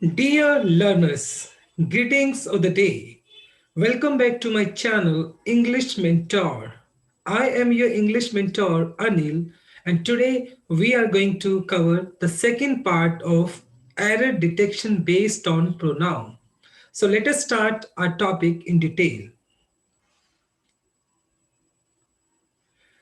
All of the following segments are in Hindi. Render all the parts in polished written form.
Dear learners, greetings of the day. Welcome back to my channel, English Mentor. I am your English mentor, Anil, and today we are going to cover the second part of error detection based on pronoun. So let us start our topic in detail.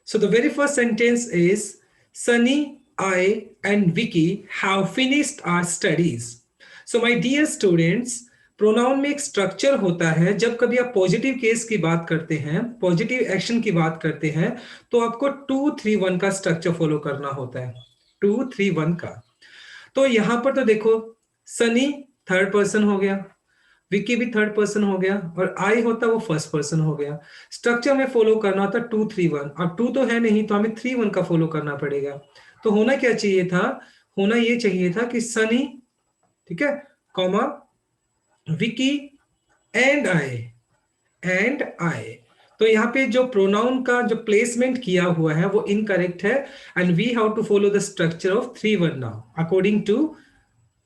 So the very first sentence is Sunny, I and Vicky have finished our studies. So my dear students, pronoun में एक स्ट्रक्चर होता है। जब कभी आप पॉजिटिव केस की बात करते हैं, पॉजिटिव एक्शन की बात करते हैं, तो आपको 2-3-1 का स्ट्रक्चर फॉलो करना होता है। 2-3-1 का। तो यहां पर तो देखो, सनी थर्ड पर्सन हो गया, विकी भी थर्ड पर्सन हो गया, और आई होता वो फर्स्ट पर्सन हो गया। स्ट्रक्चर में फॉलो करना होता 2-3-1। अब 2 तो है नहीं, तो हमें 3-1 का फॉलो करना पड़ेगा। तो होना क्या चाहिए था? होना ये चाहिए था कि सनी, ठीक है, कॉमा विकी एंड आई। तो यहाँ पे जो प्रोनाउन का जो प्लेसमेंट किया हुआ है वो इनकरेक्ट है, and we have to follow the structure of 3-1 now according to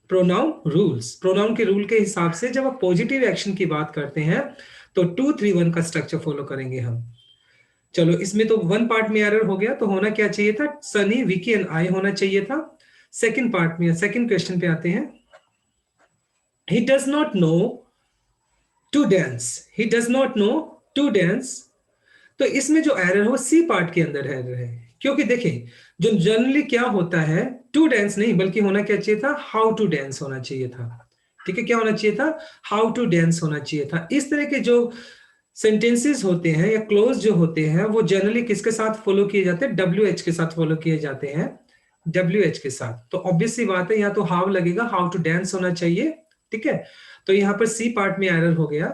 pronoun rules. Pronoun के रूल के हिसाब से जब आप पॉजिटिव एक्शन की बात करते हैं तो 2-3-1 का स्ट्रक्चर फॉलो करेंगे हम। चलो, इसमें तो वन पार्ट में एरर हो गया, तो होना क्या चाहिए था? सनी, विकी एंड आई होना चाहिए था। सेकंड पार्ट में, सेकंड क्वेश्चन पे आते हैं। He does not know to dance, he does not know to dance. तो इसमें जो एरर है वो सी पार्ट के अंदर एरर है, क्योंकि देखिए, जो जनरली क्या होता है, टू डांस नहीं बल्कि होना क्या चाहिए था? हाउ टू डांस होना चाहिए था। ठीक है, क्या होना चाहिए था? हाउ टू डांस होना चाहिए था। इस तरह के जो सेंटेंसेस होते हैं या क्लोज जो होते हैं वो जनरली किसके साथ फॉलो किए जाते हैं? डब्ल्यू एच के साथ फॉलो किए जाते हैं, डब्ल्यू एच के साथ। तो ऑब्वियस सी बात है, या तो हाउ लगेगा, हाउ टू डांस होना चाहिए। ठीक है, तो यहाँ पर सी पार्ट में एरर हो गया।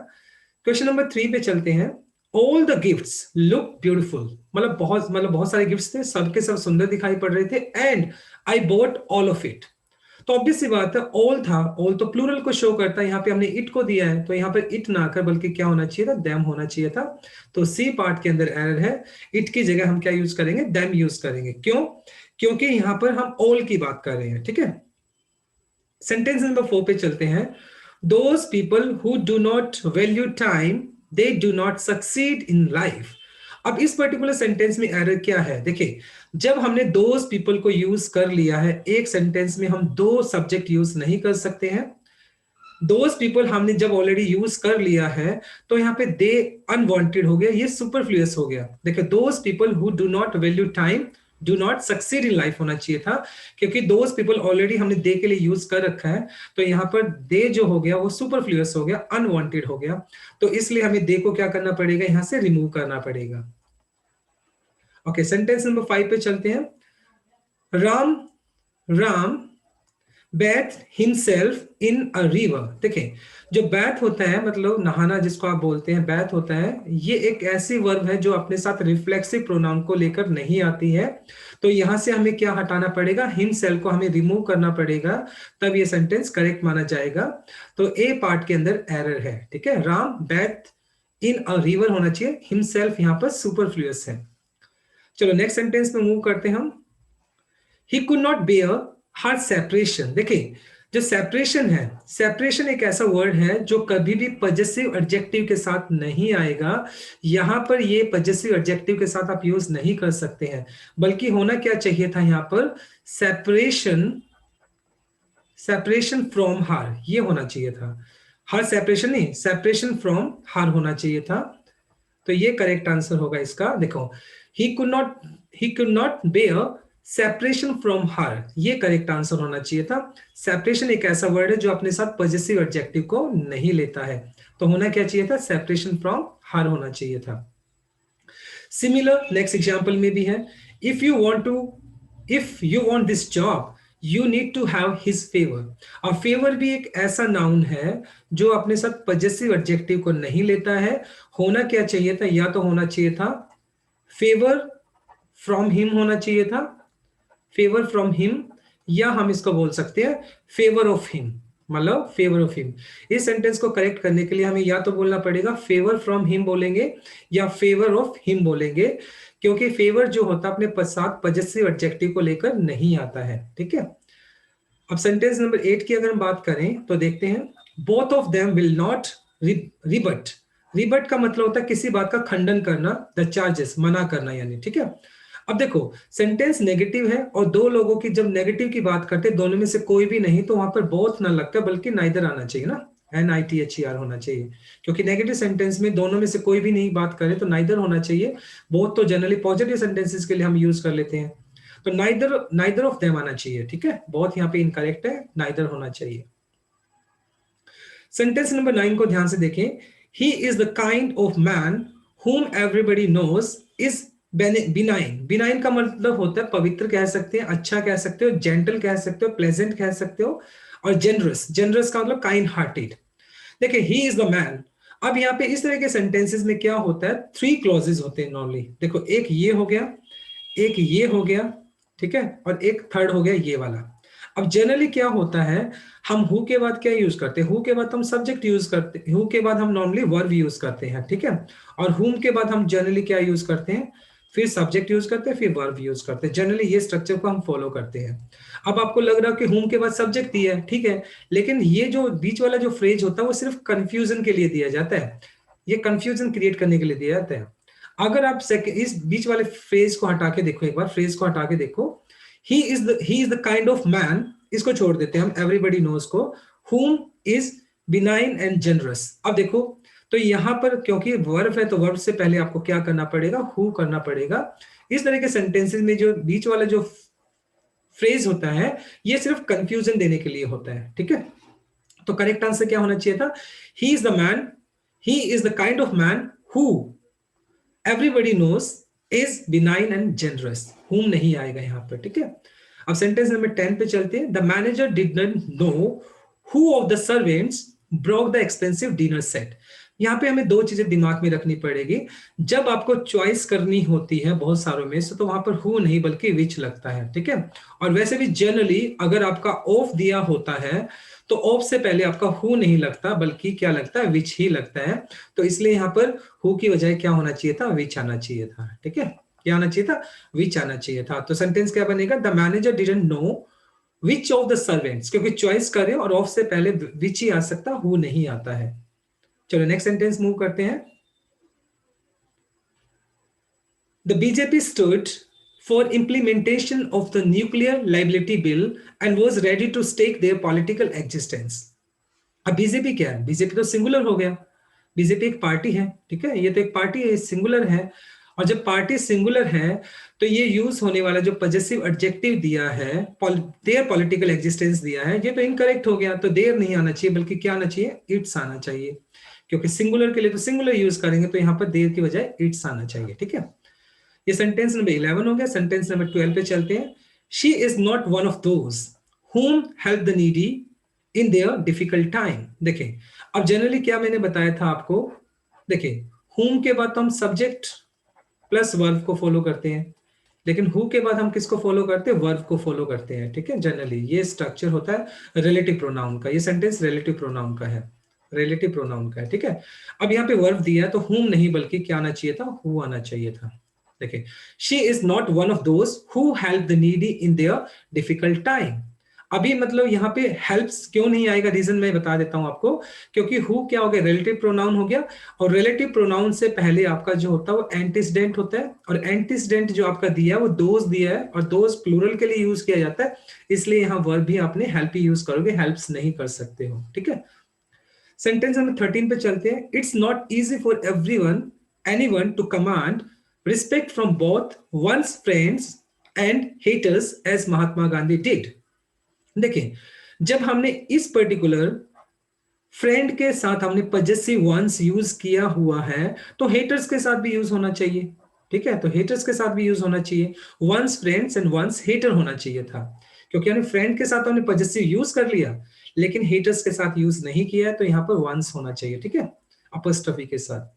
क्वेश्चन नंबर 3 पे चलते हैं। All the gifts look beautiful, मतलब बहुत सारे गिफ्ट्स थे, सबके सब सुंदर दिखाई पड़ रहे थे, and I bought all of it. तो ऑब्वियस सी बात है, ऑल था, ऑल तो प्लूरल को शो करता है, यहाँ पे हमने इट को दिया है, तो यहाँ पर इट ना कर बल्कि क्या होना चाहिए था? देम होना चाहिए था। तो सी पार्ट के अंदर एरर है। इट की जगह हम क्या यूज करेंगे? देम यूज करेंगे। क्यों? क्योंकि यहाँ पर हम ऑल की बात कर रहे हैं। ठीक है, सेंटेंस नंबर 4 पे चलते हैं। Those people who do not value time, they do not succeed in life. अब इस पर्टिकुलर सेंटेंस में एरर क्या है? देखिए, जब हमने दोज पीपल को यूज कर लिया है एक सेंटेंस में, हम दो सब्जेक्ट यूज नहीं कर सकते हैं। दोज पीपल हमने जब ऑलरेडी यूज कर लिया है, तो यहाँ पे दे अनवांटेड हो गया, ये सुपरफ्लुअस हो गया। देखिए, those people who do not value time do not succeed in life होना चाहिए था, क्योंकि दोज पीपल ऑलरेडी हमने दे के लिए यूज कर रखा है। तो यहाँ पर दे जो हो गया वो सुपरफ्लुअस हो गया, अनवांटेड हो गया। तो इसलिए हमें दे को क्या करना पड़ेगा? यहाँ से रिमूव करना पड़ेगा। ओके, सेंटेंस नंबर 5 पे चलते हैं। Ram Ram bathe himself in a river. देखिए, जो बैथ होता है मतलब नहाना जिसको आप बोलते हैं, बैथ होता है, ये एक ऐसी वर्ब है जो अपने साथ रिफ्लेक्सिव प्रोनाउन को लेकर नहीं आती है। तो यहां से हमें क्या हटाना पड़ेगा? हिमसेल्फ को हमें रिमूव करना पड़ेगा, तब ये सेंटेंस करेक्ट माना जाएगा। तो ए पार्ट के अंदर एरर है। ठीक है, राम बैथ इन अ रिवर होना चाहिए, हिमसेल्फ यहां पर सुपरफ्लुअस है। चलो, नेक्स्ट सेंटेंस में मूव करते हैं हम। He could not bear her separation. देखिए, जो सेपरेशन है, सेपरेशन एक ऐसा वर्ड है जो कभी भी पजेसिव एडजेक्टिव के साथ नहीं आएगा। यहां पर ये पजेसिव एडजेक्टिव के साथ आप यूज नहीं कर सकते हैं, बल्कि होना क्या चाहिए था यहां पर? सेपरेशन, सेपरेशन फ्रॉम हर, ये होना चाहिए था। हर सेपरेशन नहीं, सेपरेशन फ्रॉम हर होना चाहिए था। तो ये करेक्ट आंसर होगा इसका। देखो, he could not, he could not bear separation from her, ये करेक्ट आंसर होना चाहिए था। सेपरेशन एक ऐसा वर्ड है जो अपने साथ पॉजिटिव एडजेक्टिव को नहीं लेता है, तो होना क्या चाहिए था? सेपरेशन फ्रॉम हर होना चाहिए था। सिमिलर नेक्स्ट एग्जांपल में भी है। If you want to, if you want this job you need to have his favour. और फेवर भी एक ऐसा नाउन है जो अपने साथ पॉजिटिव एडजेक्टिव को नहीं लेता है। होना क्या चाहिए था? या तो होना चाहिए था फेवर फ्रॉम हिम होना चाहिए था, फेवर फ्रॉम हिम, या हम इसको बोल सकते हैं फेवर ऑफ हिम, मतलब फेवर ऑफ हिम। इस सेंटेंस को करेक्ट करने के लिए हमें या तो बोलना पड़ेगा फेवर फ्रॉम हिम बोलेंगे या फेवर ऑफ हिम बोलेंगे, क्योंकि फेवर जो होता है अपने साथ पॉजिटिव एडजेक्टिव को लेकर नहीं आता है। ठीक है, अब सेंटेंस नंबर 8 की अगर हम बात करें तो देखते हैं, both of them will not रिबट। रिबट का मतलब होता है किसी बात का खंडन करना, द चार्जेस, मना करना यानी, ठीक है। अब देखो, सेंटेंस नेगेटिव है और दो लोगों की जब नेगेटिव की बात करते हैं, दोनों में से कोई भी नहीं, तो वहां पर बोथ ना लगता बल्कि नाइदर आना चाहिए ना, NITHER होना चाहिए, क्योंकि नेगेटिव सेंटेंस में दोनों में से कोई भी नहीं बात करे तो नाइदर होना चाहिए। बोथ तो जनरली पॉजिटिव सेंटेंसेस के लिए हम यूज कर लेते हैं, तो नाइदर नाइदर ऑफ देम आना चाहिए, ठीक है। बहुत यहाँ पे इनकरेक्ट है, नाइदर होना चाहिए। सेंटेंस नंबर 9 को ध्यान से देखें, ही is the kind of man whom everybody knows is benign। benign का मतलब होता है पवित्र कह सकते हैं, अच्छा कह सकते हो, जेंटल कह सकते हो, प्लेजेंट कह सकते हो, और जेनरस, जेनरस का मतलब काइंड हार्टेड। देखिए, ही इज द मैन। अब यहाँ पे इस तरह के सेंटेंसेस में क्या होता है, 3 क्लॉजेज होते हैं नॉर्मली। देखो, एक ये हो गया, एक ये हो गया, ठीक है, और एक थर्ड हो गया ये वाला। अब जनरली क्या होता है, हम हु के बाद क्या यूज करते हैं, हु के बाद हम सब्जेक्ट यूज करते हैं, हु के बाद हम नॉर्मली वर्ब यूज करते हैं, ठीक है, और हुम के बाद हम जनरली क्या यूज करते हैं, फिर सब्जेक्ट यूज करते हैं, फिर वर्ब यूज करते हैं। जनरली ये स्ट्रक्चर को हम फॉलो करते हैं। अब आपको लग रहा है कि हुम के बाद सब्जेक्ट दिया है, ठीक है, लेकिन ये जो बीच वाला जो फ्रेज होता है वो सिर्फ कंफ्यूजन के लिए दिया जाता है, ये कंफ्यूजन क्रिएट करने के लिए दिया जाता है। अगर आप इस बीच वाले फ्रेज को हटा के देखो, एक बार फ्रेज को हटा के देखो, ही is the kind of man, इसको छोड़ देते हैं हम, एवरीबॉडी नोज को, whom is benign and generous। अब देखो, तो यहां पर क्योंकि वर्ब है तो वर्ब से पहले आपको क्या करना पड़ेगा, हु करना पड़ेगा। इस तरह के सेंटेंसेस में जो बीच वाला जो फ्रेज होता है ये सिर्फ कंफ्यूजन देने के लिए होता है, ठीक है। तो करेक्ट आंसर क्या होना चाहिए था, he is the man, he is the kind of man who everybody knows is benign and generous. Whom नहीं आएगा यहां पर, ठीक है। अब सेंटेंस नंबर 10 पे चलते हैं, the manager did not know who of the servants broke the expensive dinner set. यहाँ पे हमें दो चीजें दिमाग में रखनी पड़ेगी। जब आपको चॉइस करनी होती है बहुत सारों में से, तो वहां पर हु नहीं बल्कि विच लगता है, ठीक है। और वैसे भी जनरली अगर आपका ऑफ दिया होता है तो ऑफ से पहले आपका हु नहीं लगता बल्कि क्या लगता है, विच ही लगता है। तो इसलिए यहाँ पर हु की बजाय क्या होना चाहिए था, विच आना चाहिए था, ठीक है। क्या आना चाहिए था, विच आना चाहिए था। तो सेंटेंस क्या बनेगा, the manager didn't know which of the servants, क्योंकि चॉइस करें और ऑफ से पहले विच ही आ सकता, हु नहीं आता है। चलो नेक्स्ट सेंटेंस मूव करते हैं। The BJP stood for implementation of the nuclear liability bill and was ready to stake their political existence। अब बीजेपी क्या है, बीजेपी तो सिंगुलर हो गया, बीजेपी एक पार्टी है, ठीक है, ये तो एक पार्टी है, सिंगुलर है। और जब पार्टी सिंगुलर है तो ये यूज होने वाला जो पॉजेसिव एडजेक्टिव दिया है, देयर पॉलिटिकल एग्जिस्टेंस दिया है, ये तो इनकरेक्ट हो गया। तो देयर नहीं आना चाहिए बल्कि क्या आना चाहिए, इट्स आना चाहिए, क्योंकि सिंगुलर के लिए तो सिंगुलर यूज करेंगे, तो यहाँ पर देयर की बजाय इट्स आना चाहिए, ठीक है। ये सेंटेंस नंबर 11 हो गया। सेंटेंस नंबर 12 पे चलते हैं। She is not one of those whom help the needy in their difficult time। देखें, अब जनरली क्या मैंने बताया था आपको, देखें, whom के बाद तो हम सब्जेक्ट प्लस वर्ब को फॉलो करते हैं, लेकिन हु के बाद हम किसको फॉलो करते हैं, वर्ब को फॉलो करते हैं, ठीक है। जनरली ये स्ट्रक्चर होता है रिलेटिव प्रोनाउन का, ये सेंटेंस रिलेटिव प्रोनाउन का है, रिलेटिव प्रोनाउन का है, ठीक है। अब यहाँ पे वर्ब दिया है तो हुम नहीं बल्कि क्या आना चाहिए था, हु आना चाहिए था। देखिए, she is not one of those who help the needy in their difficult time. अभी मतलब यहाँ पे हेल्प्स क्यों नहीं आएगा, रीजन मैं बता देता हूं आपको, क्योंकि हु क्या हो गया, रिलेटिव प्रोनाउन हो गया, और रिलेटिव प्रोनाउन से पहले आपका जो होता है वो एंटीसीडेंट होता है, और एंटीसीडेंट जो आपका दिया है वो दोज दिया है, और दोज प्लूरल के लिए यूज किया जाता है, इसलिए यहाँ वर्ब भी आपने हेल्प ही यूज करोगे, हेल्प्स नहीं कर सकते हो, ठीक है। सेंटेंस नंबर 13 पे चलते हैं। It's not easy for anyone to command respect from both one's friends and haters as Mahatma Gandhi did. देखिए, जब हमने इस पर्टिकुलर फ्रेंड के साथ हमने पजेसिव वंस यूज किया हुआ है, तो हेटर्स के साथ भी यूज होना चाहिए, ठीक है। तो हेटर्स के साथ भी यूज होना चाहिए, one's friends and one's hater होना चाहिए था, क्योंकि हमने फ्रेंड के साथ हमने पजेसिव यूज कर लिया लेकिन हेटर्स के साथ यूज नहीं किया है, तो यहां पर वंस होना चाहिए, ठीक है, अपोस्ट्रोफी के साथ।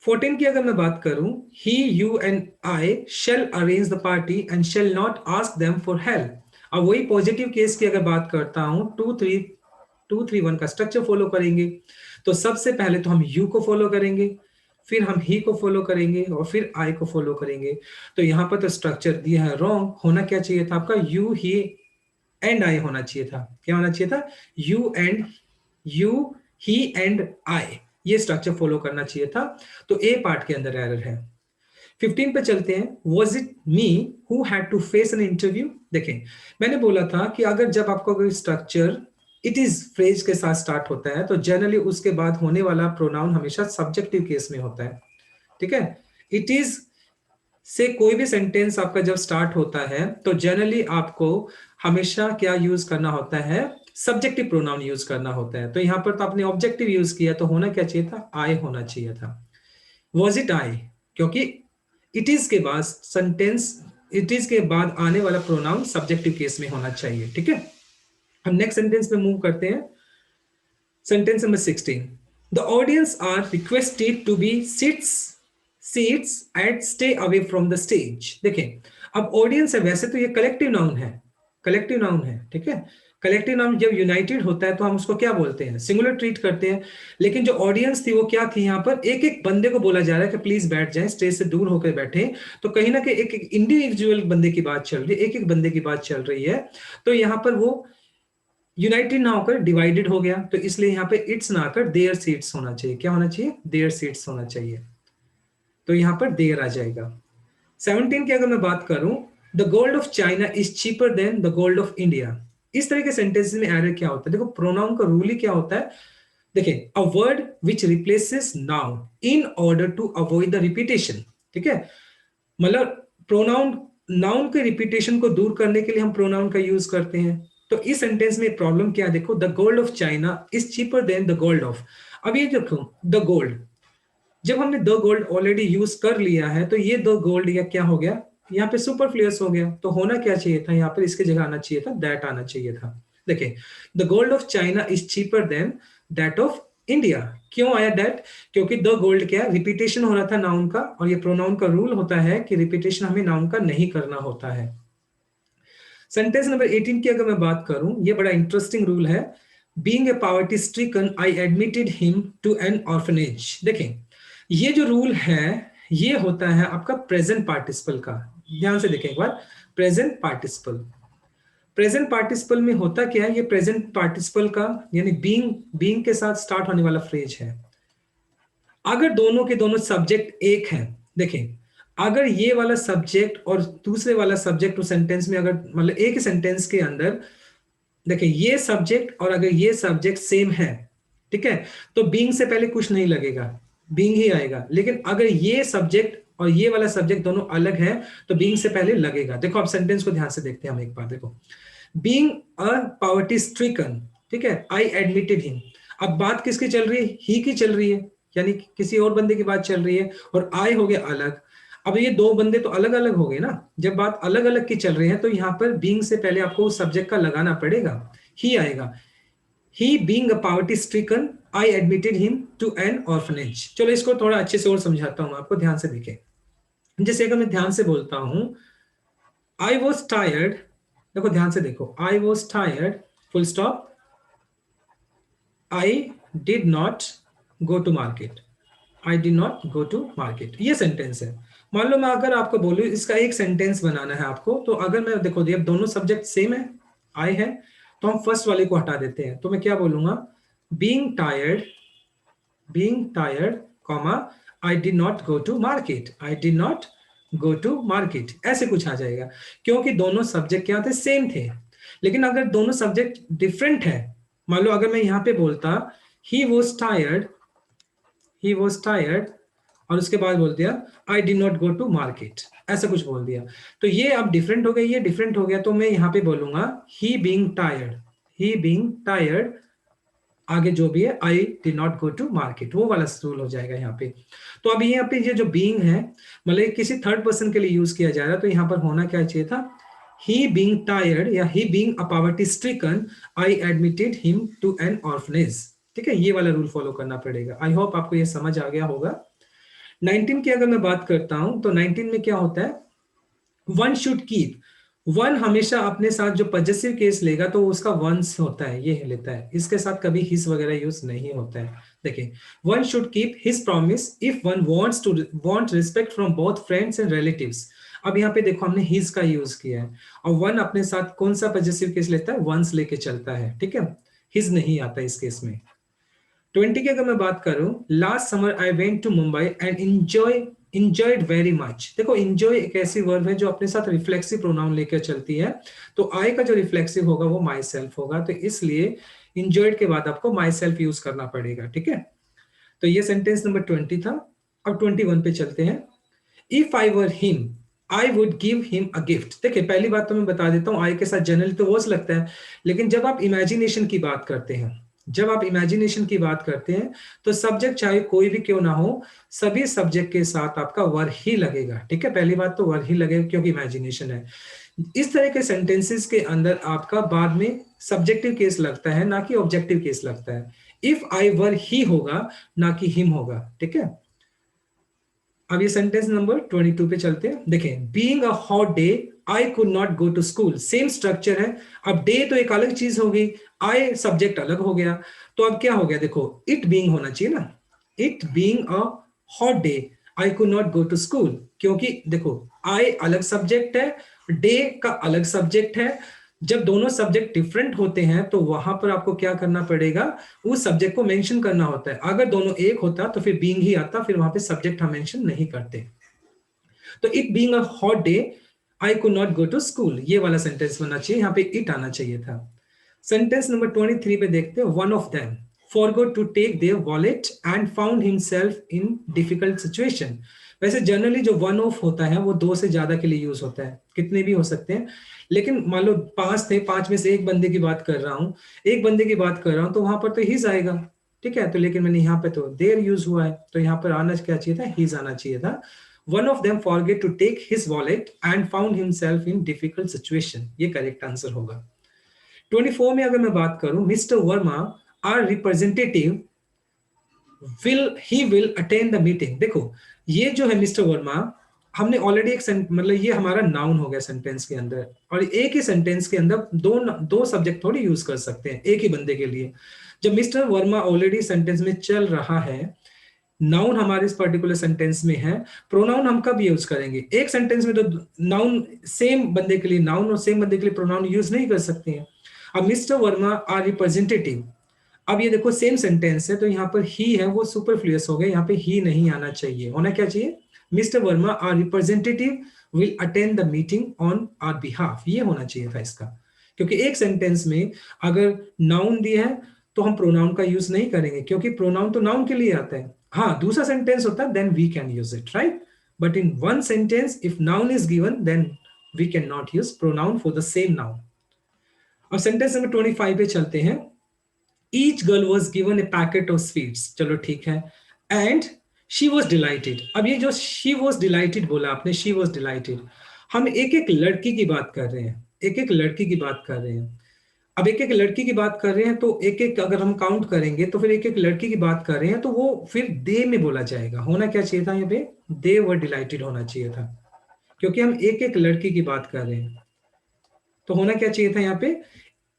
14 की अगर मैं बात करूं, he you and I shall arrange the party and shall not ask them for help. अब वही पॉजिटिव केस की अगर बात करता हूं, 2 3 1 का स्ट्रक्चर फॉलो करेंगे, तो सबसे पहले तो हम यू को फॉलो करेंगे, फिर हम ही को फॉलो करेंगे और फिर आई को फॉलो करेंगे। तो यहां पर तो स्ट्रक्चर दिया है रॉन्ग, होना क्या चाहिए था आपका, यू ही एंड आई होना चाहिए था। क्या होना चाहिए था? यू, ही एंड आई, ये स्ट्रक्चर फॉलो करना चाहिए था। तो ए पार्ट के अंदर एरर है। 15 पे चलते हैं। Was it me who had to face an interview? देखें, मैंने बोला था कि अगर जब आपका कोई स्ट्रक्चर इट इज फ्रेज के साथ स्टार्ट होता है तो जनरली उसके बाद होने वाला प्रोनाउन हमेशा सब्जेक्टिव केस में होता है। ठीक है, इट इज से कोई भी सेंटेंस आपका जब स्टार्ट होता है तो जनरली आपको हमेशा क्या यूज करना होता है? सब्जेक्टिव प्रोनाउन यूज करना होता है। तो यहां पर तो आपने ऑब्जेक्टिव यूज किया, तो होना क्या चाहिए था? आई होना चाहिए था। वॉज इट आई, क्योंकि इट इज के बाद सेंटेंस, इट इज के बाद आने वाला प्रोनाउन सब्जेक्टिव केस में होना चाहिए। ठीक है, हम नेक्स्ट सेंटेंस में मूव करते हैं। Sentence number 16, the audience are requested to be seats and stay away from the stage. देखें, अब ऑडियंस है, वैसे तो ये कलेक्टिव नाउन है, कलेक्टिव नाउन है। ठीक है, कलेक्टिव नाउन जब यूनाइटेड होता है तो हम उसको क्या बोलते हैं? सिंगुलर ट्रीट करते हैं। लेकिन जो ऑडियंस थी वो क्या थी? यहाँ पर एक एक बंदे को बोला जा रहा है कि प्लीज बैठ जाएं, स्टेज से दूर होकर बैठे। तो कहीं ना कहीं एक एक इंडिविजुअल बंदे की बात चल रही है, एक एक बंदे की बात चल रही है। तो यहाँ पर वो यूनाइटेड ना होकर डिवाइडेड हो गया, तो इसलिए यहाँ पे इट्स ना आकर देयर सीट्स होना चाहिए। क्या होना चाहिए? देयर सीट्स होना चाहिए। तो यहाँ पर देयर आ जाएगा। 17 की अगर मैं बात करूं, the gold of China is cheaper than the gold of India. इस तरह के सेंटेंसेस में एरर क्या होता है? देखो, प्रोनाउन का रूल ही क्या होता है? देखिए, a word which replaces noun in order to avoid the repetition. ठीक है, मतलब प्रोनाउन, नाउन के रिपीटेशन को दूर करने के लिए हम प्रोनाउन का यूज करते हैं। तो इस सेंटेंस में प्रॉब्लम क्या है? देखो, the gold of China is cheaper than the gold of. अब ये देखो, द गोल्ड, जब हमने द गोल्ड ऑलरेडी यूज कर लिया है तो ये द गोल्ड या क्या हो गया? यहाँ पे सुपरफ्लुअस हो गया। तो होना क्या चाहिए था? यहाँ पर इसके जगह आना चाहिए था दैट आना चाहिए था। देखिए, the gold of China is cheaper than that of India. क्यों आया दैट? क्योंकि द गोल्ड क्या, रिपीटेशन हो रहा था नाउन का, और ये प्रोनाउन का रूल होता है कि रिपीटेशन हमें नाउन का नहीं करना होता है। सेंटेंस नंबर 18 की अगर मैं बात करूं, ये बड़ा इंटरेस्टिंग रूल है। Being a poverty stricken I admitted him to an orphanage. देखें, ये जो रूल है ये होता है आपका प्रेजेंट पार्टिसिपल का। ध्यान से देखें एक बार, प्रेजेंट पार्टिसिपल, प्रेजेंट पार्टिसिपल में होता क्या है? ये प्रेजेंट पार्टिसिपल का यानी बीइंग के साथ स्टार्ट होने वाला फ्रेज है। अगर दोनों के दोनों सब्जेक्ट एक हैं, देखें, अगर ये वाला सब्जेक्ट और दूसरे वाला सब्जेक्ट उस सेंटेंस में, अगर मतलब एक ही सेंटेंस के अंदर, देखिए ये सब्जेक्ट और अगर ये सब्जेक्ट सेम है, ठीक है, तो बीइंग से पहले कुछ नहीं लगेगा, बीइंग ही आएगा। लेकिन अगर ये सब्जेक्ट और ये वाला सब्जेक्ट दोनों अलग है तो बीइंग से पहले लगेगा। देखो, आप सेंटेंस को ध्यान से देखते हैं हम एक बार। देखो, बीइंग अ पॉवर्टी स्ट्रिकन, ठीक है, आई एडमिटेड हिम। अब बात किसकी चल रही है? ही की चल रही है, यानी किसी और बंदे की बात चल रही है, और आई हो गया अलग। अब ये दो बंदे तो अलग अलग हो गए ना। जब बात अलग अलग की चल रही है तो यहाँ पर बीइंग से पहले आपको उस सब्जेक्ट का लगाना पड़ेगा, ही आएगा। He being a poverty stricken I admitted him to an orphanage. चलो इसको थोड़ा अच्छे से और समझाता हूं आपको, ध्यान से देखें। जैसे अगर मैं ध्यान से बोलता हूं, आई वॉज टायर्ड, देखो ध्यान से देखो, I was tired full stop, I did not go to market, I did not go to market. ये सेंटेंस है। मान लो मैं अगर आपको बोलूं इसका एक सेंटेंस बनाना है आपको, तो अगर मैं देखो ये दोनों सब्जेक्ट सेम है, आई है, तो हम फर्स्ट वाले को हटा देते हैं। तो मैं क्या बोलूंगा? Being tired, being tired, comma, I did not go to market, I did not go to market, ऐसे कुछ आ जाएगा। क्योंकि दोनों सब्जेक्ट क्या थे? सेम थे। लेकिन अगर दोनों सब्जेक्ट डिफरेंट है, मान लो अगर मैं यहां पे बोलता he was tired, he was tired, और उसके बाद बोल दिया I did not go to market, ऐसा कुछ बोल दिया, तो ये अब डिफरेंट हो गया, ये डिफरेंट हो गया। तो मैं यहाँ पे बोलूंगा he being tired, he being tired, आगे जो भी है I did not go to market, वो वाला रूल हो जाएगा यहाँ पे। तो अब यहाँ पे ये जो बीइंग है, मतलब किसी थर्ड पर्सन के लिए यूज किया जा रहा है, तो यहाँ पर होना क्या चाहिए था? ही बीइंग टायर्ड या he being a poverty stricken I admitted him to an orphanage. ठीक है, ये वाला रूल फॉलो करना पड़ेगा। आई होप आपको ये समझ आ गया होगा। 19 की अगर मैं बात करता हूं तो 19 में क्या होता है? वन शुड कीप, वन हमेशा अपने साथ जो पजेसिव केस लेगा तो उसका वंस होता है, ये लेता है, इसके साथ कभी हिज वगैरह यूज नहीं होता है। देखिए, one should keep his promise if one wants to want respect from both friends and relatives. अब यहाँ पे देखो हमने हिज का यूज किया है, और वन अपने साथ कौन सा पॉजेसिव केस लेता है, वंस लेके चलता है, ठीक है, हिज नहीं आता इस केस में। 20 की अगर मैं बात करूं, last summer I went to Mumbai and enjoyed very much. देखो इंजॉय एक ऐसी वर्ब है जो अपने साथ रिफ्लेक्सिव प्रोनाउन लेकर चलती है, तो आई का जो रिफ्लेक्सिव होगा वो माई सेल्फ होगा, तो इसलिए इंजॉयड के बाद आपको माई सेल्फ यूज करना पड़ेगा, ठीक है। तो ये सेंटेंस नंबर 20 था। अब 21 पे चलते हैं। If I were him I would give him a gift. देखिए पहली बात तो मैं बता देता हूं, आई के साथ जनरली तो वॉज लगता है, लेकिन जब आप इमेजिनेशन की बात करते हैं, जब आप इमेजिनेशन की बात करते हैं, तो सब्जेक्ट चाहे कोई भी क्यों ना हो, सभी सब्जेक्ट के साथ आपका वर ही लगेगा, ठीक है। पहली बात तो वर ही लगेगा क्योंकि इमेजिनेशन है। इस तरह के सेंटेंसेस के अंदर आपका बाद में सब्जेक्टिव केस लगता है, ना कि ऑब्जेक्टिव केस लगता है। इफ आई वर ही होगा, ना कि हिम होगा, ठीक है। अब ये सेंटेंस नंबर 22 पे चलते हैं। देखें, being a hot day I could not go to school. Same structure है। अब डे तो एक अलग चीज हो गई, आई सब्जेक्ट अलग हो गया, तो अब क्या हो गया, देखो इट बीइंग होना चाहिए ना, it being a hot day I could not go to school, क्योंकि देखो आई अलग सब्जेक्ट है, डे का अलग सब्जेक्ट है। जब दोनों सब्जेक्ट डिफरेंट होते हैं तो वहां पर आपको क्या करना पड़ेगा, उस सब्जेक्ट को मेंशन करना होता है। अगर दोनों एक होता तो फिर बीइंग ही आता, फिर वहां पे सब्जेक्ट हम मेंशन नहीं करते। तो it being a hot day I could not go to school, ये वाला सेंटेंस बनना चाहिए, यहाँ पे इट आना चाहिए था। सेंटेंस नंबर 23 पे देखते हैं। One of them forgot to take their wallet and found himself in difficult situation। वैसे जनरली जो वन ऑफ होता है वो दो से ज्यादा के लिए यूज होता है, कितने भी हो सकते हैं, लेकिन मान लो पांच थे, पांच में से एक बंदे की बात कर रहा हूं, एक बंदे की बात कर रहा हूं, तो वहां पर तो हिज आएगा, ठीक है। तो लेकिन मैंने यहाँ पे तो देयर यूज हुआ है, तो यहाँ पर आना क्या चाहिए था, हिज आना चाहिए था। One of them forget to take his wallet and found himself in difficult situation, ये करेक्ट आंसर होगा। 24 में अगर मैं बात करूं, mister Verma are representative will attend the meeting. देखो ये जो है मिस्टर वर्मा, हमने ऑलरेडी एक मतलब ये हमारा नाउन हो गया सेंटेंस के अंदर, और एक ही सेंटेंस के अंदर दो दो सब्जेक्ट थोड़ी यूज कर सकते हैं एक ही बंदे के लिए। जब मिस्टर वर्मा ऑलरेडी सेंटेंस में चल रहा है, नाउन हमारे इस पर्टिकुलर सेंटेंस में है, प्रोनाउन हम कब यूज करेंगे, एक सेंटेंस में तो नाउन सेम बंदे के लिए नाउन और सेम बंदे के लिए प्रोनाउन यूज नहीं कर सकते हैं। अब मिस्टर वर्मा आर रिप्रेजेंटेटिव, अब ये देखो सेम सेंटेंस है, तो यहाँ पर ही है वो सुपरफ्लुअस हो गया, यहाँ पे ही नहीं आना चाहिए, होना क्या चाहिए, mister Verma are representative will attend the meeting on our behalf, ये होना चाहिए था इसका। क्योंकि एक सेंटेंस में अगर नाउन दिया है तो हम प्रोनाउन का यूज नहीं करेंगे, क्योंकि प्रोनाउन तो नाउन के लिए आता है। हाँ, दूसरा सेंटेंस होता है then we can use it, right, but in one sentence if noun is given then we can not use pronoun for the same noun. अब सेंटेंस नंबर 25 पे चलते हैं। Each girl was given a packet of sweets, चलो ठीक है, एंड शी वॉज डिलाइटेड। अब ये जो शी वॉज डिलाइटेड बोला आपने, शी वॉज डिलाइटेड, हम एक एक लड़की की बात कर रहे हैं, एक एक लड़की की बात कर रहे हैं। अब एक एक लड़की की बात कर रहे हैं तो एक एक अगर हम काउंट करेंगे तो फिर एक एक लड़की की बात कर रहे हैं, तो वो फिर दे में बोला जाएगा। होना क्या चाहिए था यहाँ पे, दे वर डिलाइटेड होना चाहिए था, क्योंकि हम एक एक लड़की की बात कर रहे हैं। तो होना क्या चाहिए था यहाँ पे,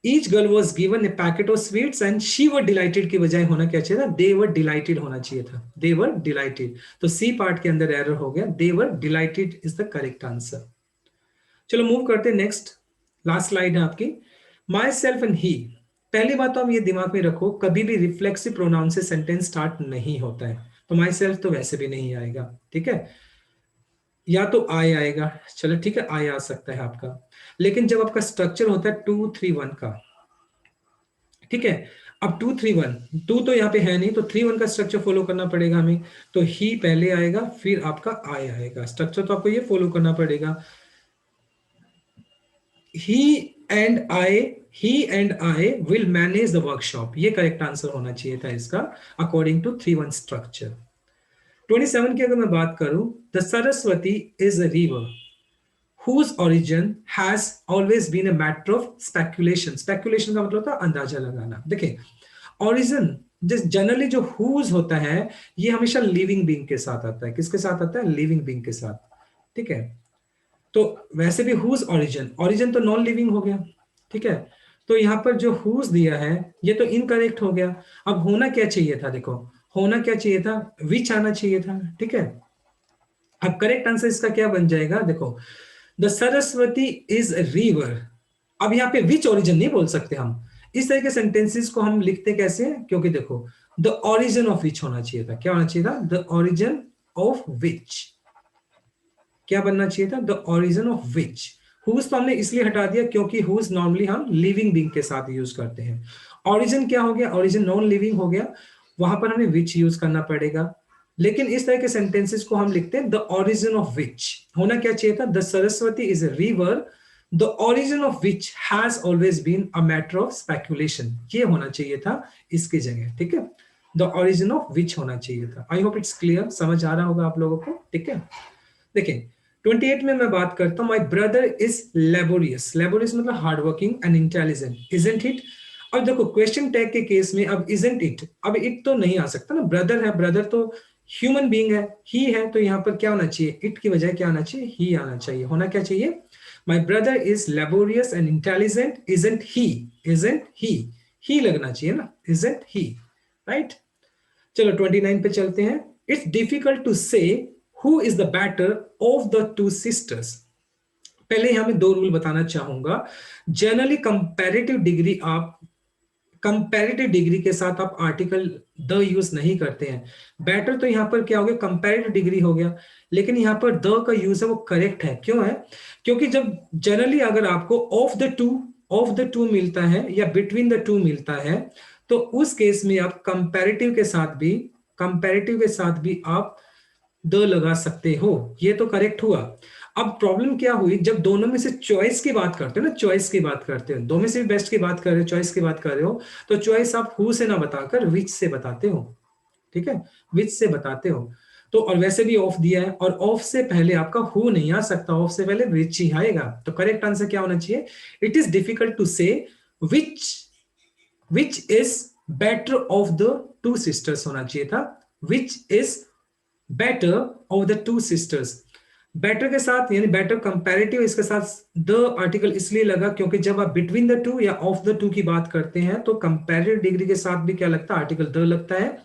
each girl was given a packet of sweets and she were dilated की बजाय होना क्या चाहिए था, दे वर डिलाइटेड होना चाहिए था, दे वर डिलाइटेड। तो सी पार्ट के अंदर एरर हो गया, they were delighted is the correct answer. चलो मूव करते हैं नेक्स्ट, लास्ट स्लाइड है आपकी। माई सेल्फ एंड ही, पहली बात तो हम ये दिमाग में रखो, कभी भी रिफ्लेक्सिव प्रोनाउन से सेंटेंस स्टार्ट नहीं होता है, तो माई सेल्फ तो वैसे भी नहीं आएगा, ठीक है, या तो आई आएगा, चलो ठीक है आई आ सकता है आपका, लेकिन जब आपका स्ट्रक्चर होता है 2-3-1 का, ठीक है, अब 2-3-1, टू तो यहाँ पे है नहीं, तो 3-1 का स्ट्रक्चर फॉलो करना पड़ेगा हमें, तो ही पहले आएगा फिर आपका आई आएगा, स्ट्रक्चर तो आपको ये फॉलो करना पड़ेगा। He and I will manage the workshop, ये करेक्ट आंसर होना चाहिए था इसका अकॉर्डिंग टू 3-1 स्ट्रक्चर। 27 की अगर मैं बात करूं, the Saraswati is a river whose origin has always been a matter of speculation। speculation का मतलब होता है अंदाजा लगाना। देखिए origin जिस जनरली जो whose होता है ये हमेशा लिविंग बीइंग के साथ आता है, किसके साथ आता है, लिविंग बीइंग के साथ, ठीक है। तो वैसे भी whose origin, origin तो नॉन लिविंग हो गया, ठीक है। तो यहाँ पर जो whose दिया है ये तो इनकरेक्ट हो गया। अब होना क्या चाहिए था, देखो होना क्या चाहिए था, which आना चाहिए था, ठीक है। अब करेक्ट आंसर इसका क्या बन जाएगा, देखो, द सरस्वती इज रिवर। अब यहाँ पे विच ओरिजिन नहीं बोल सकते हम, इस तरह के सेंटेंसेस को हम लिखते कैसे हैं, क्योंकि देखो द ओरिजिन ऑफ विच होना चाहिए था, क्या होना चाहिए था, द ओरिजिन ऑफ विच, क्या बनना चाहिए था, the origin of which. Whose तो हमने इसलिए हटा दिया क्योंकि हुज नॉर्मली हम लिविंग बीइंग के साथ यूज करते हैं। ओरिजिन क्या हो गया, ओरिजिन नॉन लिविंग हो गया, वहां पर हमें विच यूज करना पड़ेगा। लेकिन इस तरह के सेंटेंसेस को हम लिखते हैं द ओरिजिन ऑफ विच। होना क्या चाहिए था, the Saraswati is a river the origin of which has always been a matter of speculation, ये होना चाहिए था इसकी जगह, ठीक है, द ओरिजिन ऑफ विच होना चाहिए था। आई होप इट्स क्लियर, समझ आ रहा होगा आप लोगों को, ठीक है। देखिए 28 में मैं बात करता हूं, my brother is laborious, laborious मतलब hard working and intelligent, isn't it. अब देखो क्वेश्चन टैग के केस में अब इजंट इट, अब इट तो नहीं आ सकता ना, ब्रदर है, ब्रदर तो ह्यूमन बीइंग है, ही है, तो यहां पर क्या होना चाहिए, इट की बजाय क्या आना चाहिए, ही आना चाहिए। होना क्या चाहिए, माई brother is laborious and intelligent, isn't he, isn't he लगना चाहिए ना, इजंट ही, राइट। चलो 29 पे चलते हैं। इट्स डिफिकल्ट टू से who is the better of the two sisters. पहले यहां मैं दो रूल बताना चाहूंगा। जनरली कंपैरेटिव डिग्री, आप कंपैरेटिव डिग्री के साथ आप आर्टिकल द यूज नहीं करते हैं। बेटर तो यहां पर क्या हो गया, कंपैरेटिव डिग्री हो गया, लेकिन यहां पर द का यूज है वो करेक्ट है, क्यों है, क्योंकि जब जनरली अगर आपको ऑफ द टू मिलता है या बिटवीन द टू मिलता है, तो उस केस में आप कंपैरेटिव के साथ भी आप द लगा सकते हो, ये तो करेक्ट हुआ। अब प्रॉब्लम क्या हुई, जब दोनों में से चॉइस की बात करते हो ना, चॉइस की बात करते हो, दो में से भी बेस्ट की बात कर रहे हो, चॉइस की बात कर रहे हो, तो चॉइस आप हु से ना बताकर विच से बताते हो, ठीक है, विच से बताते हो। तो और वैसे भी ऑफ दिया है, और ऑफ से पहले आपका हु नहीं आ सकता, ऑफ से पहले विच ही आएगा। तो करेक्ट आंसर क्या होना चाहिए, it is difficult to say which which is better of the two sisters होना चाहिए था, which is better of the two sisters. Better के साथ यानी बेटर कंपैरेटिव, इसके साथ द आर्टिकल इसलिए लगा क्योंकि जब आप बिटवीन द टू या ऑफ द टू की बात करते हैं तो कंपैरेटिव डिग्री के साथ भी क्या लगता है, आर्टिकल द लगता है।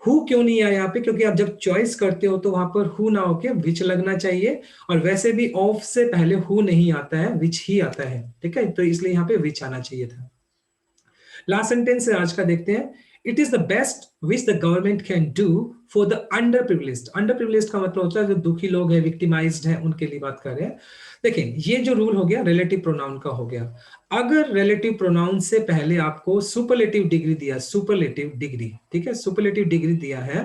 हु क्यों नहीं आया यहाँ पे, क्योंकि आप जब चॉइस करते हो तो वहां पर हु ना होके विच लगना चाहिए, और वैसे भी ऑफ से पहले हु नहीं आता है, विच ही आता है, ठीक है, तो इसलिए यहाँ पे विच आना चाहिए था। लास्ट सेंटेंस आज का देखते हैं। It is the best which the government can do for the under privileged. Under privileged का मतलब होता है जो दुखी लोग हैं, विक्टिमाइज्ड हैं, उनके लिए बात कर रहे हैं। देखिए ये जो रूल हो गया रिलेटिव प्रोनाउन का हो गया। अगर रिलेटिव प्रोनाउन से पहले आपको सुपरलेटिव डिग्री दिया, सुपरलेटिव डिग्री, ठीक है, सुपरलेटिव डिग्री दिया है,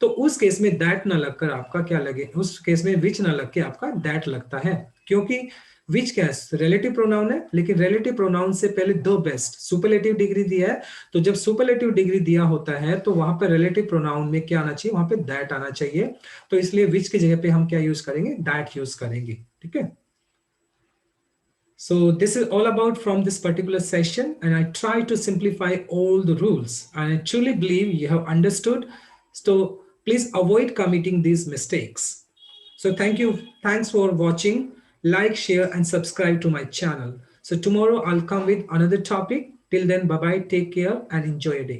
तो उस केस में दैट ना लगकर आपका क्या लगे, उस केस में विच ना लग के आपका दैट लगता है, क्योंकि विच क्या है, रिलेटिव प्रोनाउन है, लेकिन रिलेटिव प्रोनाउन से पहले द बेस्ट सुपरलेटिव डिग्री दिया है। तो जब सुपरलेटिव डिग्री दिया होता है तो वहां पर रिलेटिव प्रोनाउन में क्या आना चाहिए, वहां पे दैट आना चाहिए। तो इसलिए विच की जगह पे हम क्या यूज करेंगे, दैट यूज करेंगे, ठीक है। So this is all about from this particular session, and I try to simplify all the rules, and I truly believe you have understood. So please avoid committing these mistakes. So thanks for watching. Like, share, and subscribe to my channel. So tomorrow I'll come with another topic. Till then, bye bye, take care, and enjoy your day.